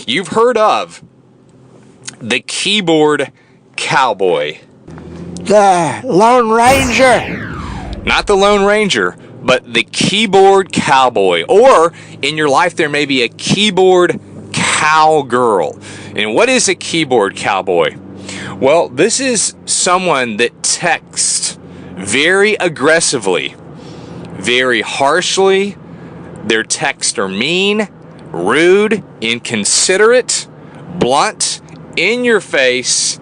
You've heard of the keyboard cowboy. The Lone Ranger? Not the Lone Ranger, but the keyboard cowboy. Or in your life there may be a keyboard cowgirl. And what is a keyboard cowboy? Well, this is someone that texts very aggressively, very harshly. Their texts are mean, rude, inconsiderate, blunt, in your face,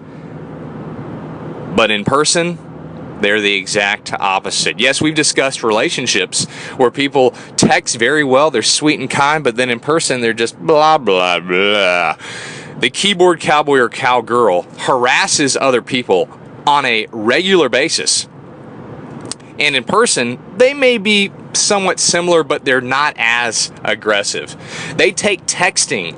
but in person, they're the exact opposite. Yes, we've discussed relationships where people text very well, they're sweet and kind, but then in person, they're just blah, blah, blah. The keyboard cowboy or cowgirl harasses other people on a regular basis. And in person, they may be somewhat similar, but they're not as aggressive. They take texting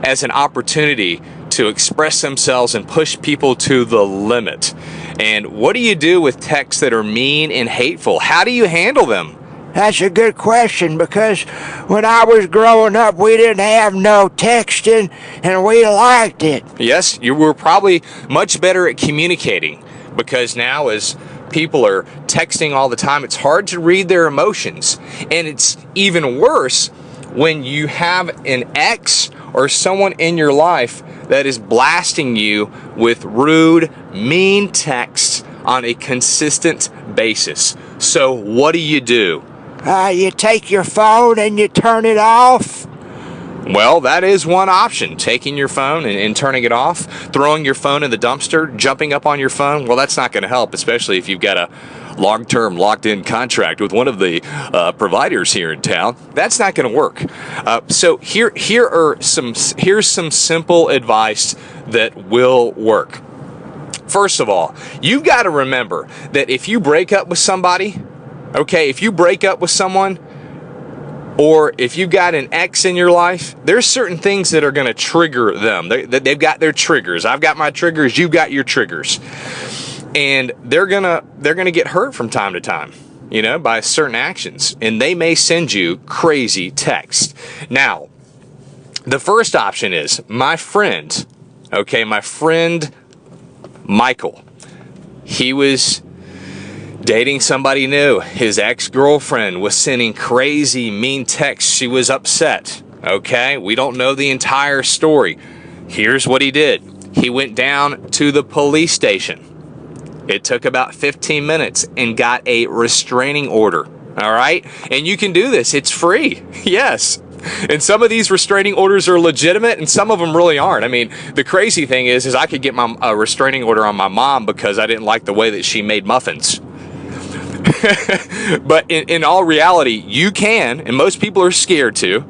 as an opportunity to express themselves and push people to the limit. And what do you do with texts that are mean and hateful? How do you handle them? That's a good question, because when I was growing up, we didn't have no texting, and we liked it. Yes, you were probably much better at communicating, because now as people are texting all the time, it's hard to read their emotions. And it's even worse when you have an ex or someone in your life that is blasting you with rude, mean texts on a consistent basis. So what do? You take your phone and you turn it off? Well, that is one option. Taking your phone and turning it off, throwing your phone in the dumpster, jumping up on your phone. Well, that's not going to help, especially if you've got a long-term locked-in contract with one of the providers here in town. That's not going to work. So here's some simple advice that will work. First of all, you've got to remember that if you break up with somebody, okay, if you break up with someone, or if you've got an ex in your life, there's certain things that are going to trigger them. They've got their triggers. I've got my triggers. You've got your triggers. And they're gonna get hurt from time to time, you know, by certain actions. And they may send you crazy texts. Now, the first option is my friend Michael. He was dating somebody new. His ex-girlfriend was sending crazy, mean texts. She was upset. Okay, we don't know the entire story. Here's what he did. He went down to the police station. It took about 15 minutes and got a restraining order. All right, and you can do this. It's free. Yes. And some of these restraining orders are legitimate, and some of them really aren't. I mean, the crazy thing is I could get a restraining order on my mom because I didn't like the way that she made muffins. But in all reality, you can, and most people are scared to,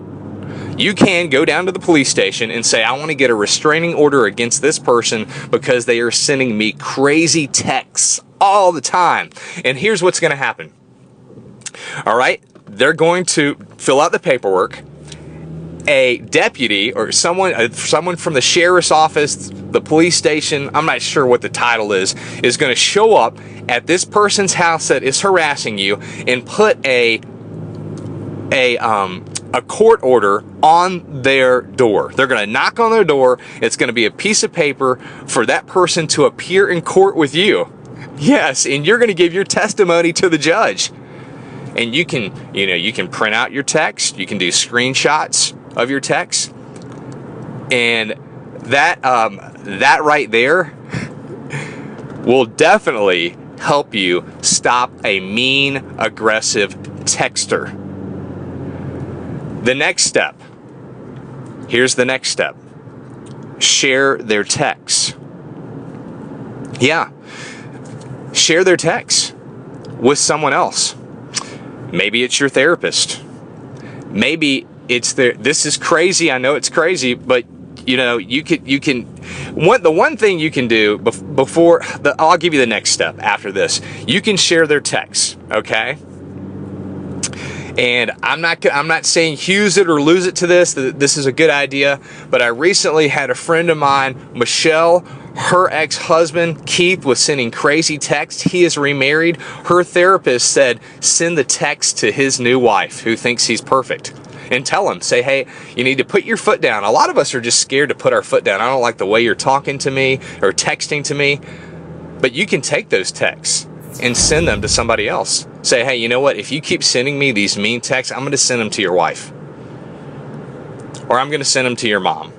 you can go down to the police station and say, I want to get a restraining order against this person because they are sending me crazy texts all the time. And here's what's going to happen. All right, they're going to fill out the paperwork. A deputy or someone from the sheriff's office, the police station, I'm not sure what the title is going to show up at this person's house that is harassing you and put a court order on their door. They're going to knock on their door. It's going to be a piece of paper for that person to appear in court with you. Yes, and you're going to give your testimony to the judge. And you can print out your text. You can do screenshots of your text. And that right there will definitely help you stop a mean, aggressive texter. The next step. Here's the next step. Share their texts. Yeah. Share their texts with someone else. Maybe it's your therapist. Maybe it's this is crazy. I know it's crazy, but you know, the one thing you can do before I'll give you the next step after this. You can share their texts, okay? And I'm not saying use it or lose it to this. This is a good idea, but I recently had a friend of mine, Michelle, her ex-husband, Keith, was sending crazy texts. He is remarried. Her therapist said, send the text to his new wife, who thinks he's perfect. and tell them, say, hey, you need to put your foot down. A lot of us are just scared to put our foot down. I don't like the way you're talking to me or texting to me. But you can take those texts and send them to somebody else. Say, hey, you know what? If you keep sending me these mean texts, I'm going to send them to your wife. Or I'm going to send them to your mom.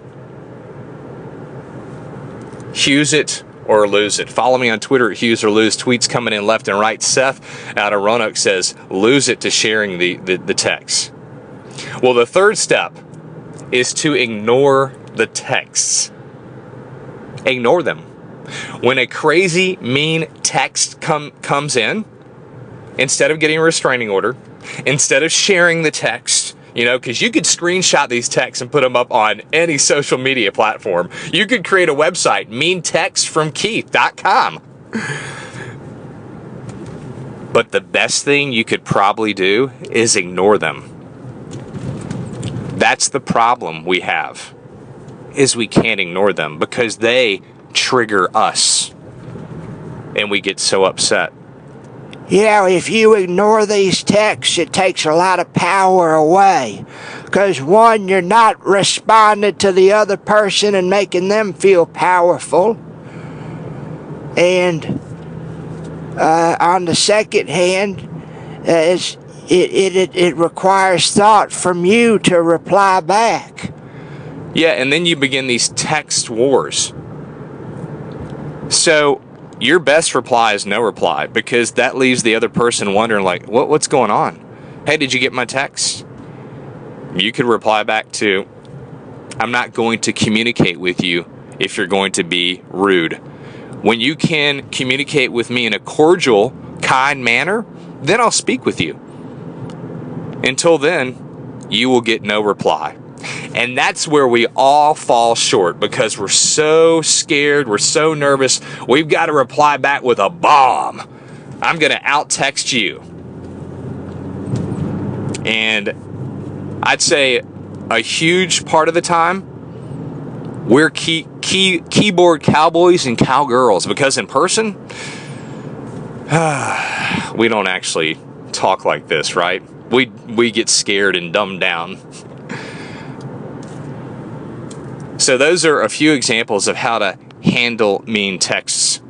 Hughes it or lose it. Follow me on Twitter at Hughes or Lose. Tweets coming in left and right. Seth out of Roanoke says, lose it to sharing the text. Well, the third step is to ignore the texts. Ignore them. When a crazy, mean text comes in, instead of getting a restraining order, instead of sharing the text, because you could screenshot these texts and put them up on any social media platform. You could create a website, meantextfromkeith.com. But the best thing you could probably do is ignore them. That's the problem we have, is we can't ignore them because they trigger us and we get so upset. Yeah, if you ignore these texts, it takes a lot of power away. Because one, you're not responding to the other person and making them feel powerful. And on the second hand, it requires thought from you to reply back. Yeah, and then you begin these text wars. So your best reply is no reply, because that leaves the other person wondering, like, what's going on? Hey, did you get my text? You could reply back to, I'm not going to communicate with you if you're going to be rude. When you can communicate with me in a cordial, kind manner, then I'll speak with you. Until then, you will get no reply. And that's where we all fall short, because we're so scared, we're so nervous, we've got to reply back with a bomb. I'm going to out-text you. And I'd say a huge part of the time, we're keyboard cowboys and cowgirls, because in person, we don't actually talk like this, right? We get scared and dumbed down. So those are a few examples of how to handle mean texts.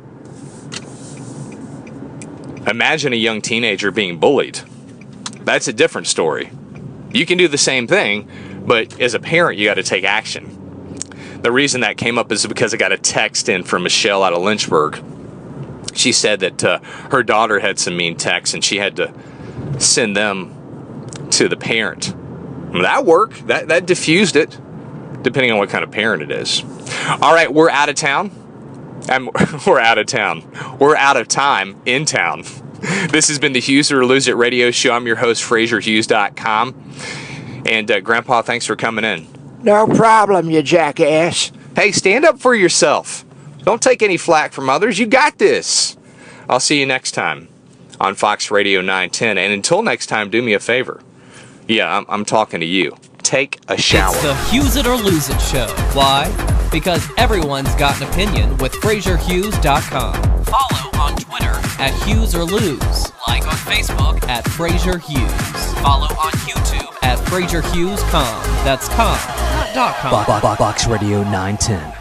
Imagine a young teenager being bullied. That's a different story. You can do the same thing, but as a parent, you got to take action. The reason that came up is because I got a text in from Michelle out of Lynchburg. She said that her daughter had some mean texts and she had to send them to the parent. Well, that worked. That diffused it, depending on what kind of parent it is. All right, we're out of town. We're out of town. We're out of time in town. This has been the Hughes or Lose It radio show. I'm your host, Frazierhughes.com. And Grandpa, thanks for coming in. No problem, you jackass. Hey, stand up for yourself. Don't take any flack from others. You got this. I'll see you next time on Fox Radio 910. And until next time, do me a favor. Yeah, I'm talking to you. Take a shower. It's the Hughes It or Lose It show. Why? Because everyone's got an opinion with Frazierhughes.com. Follow on Twitter at Hughes or Lose. Like on Facebook at Frazier Hughes. Follow on YouTube at Frazierhughes.com. That's com, not .com. Fox Radio 910.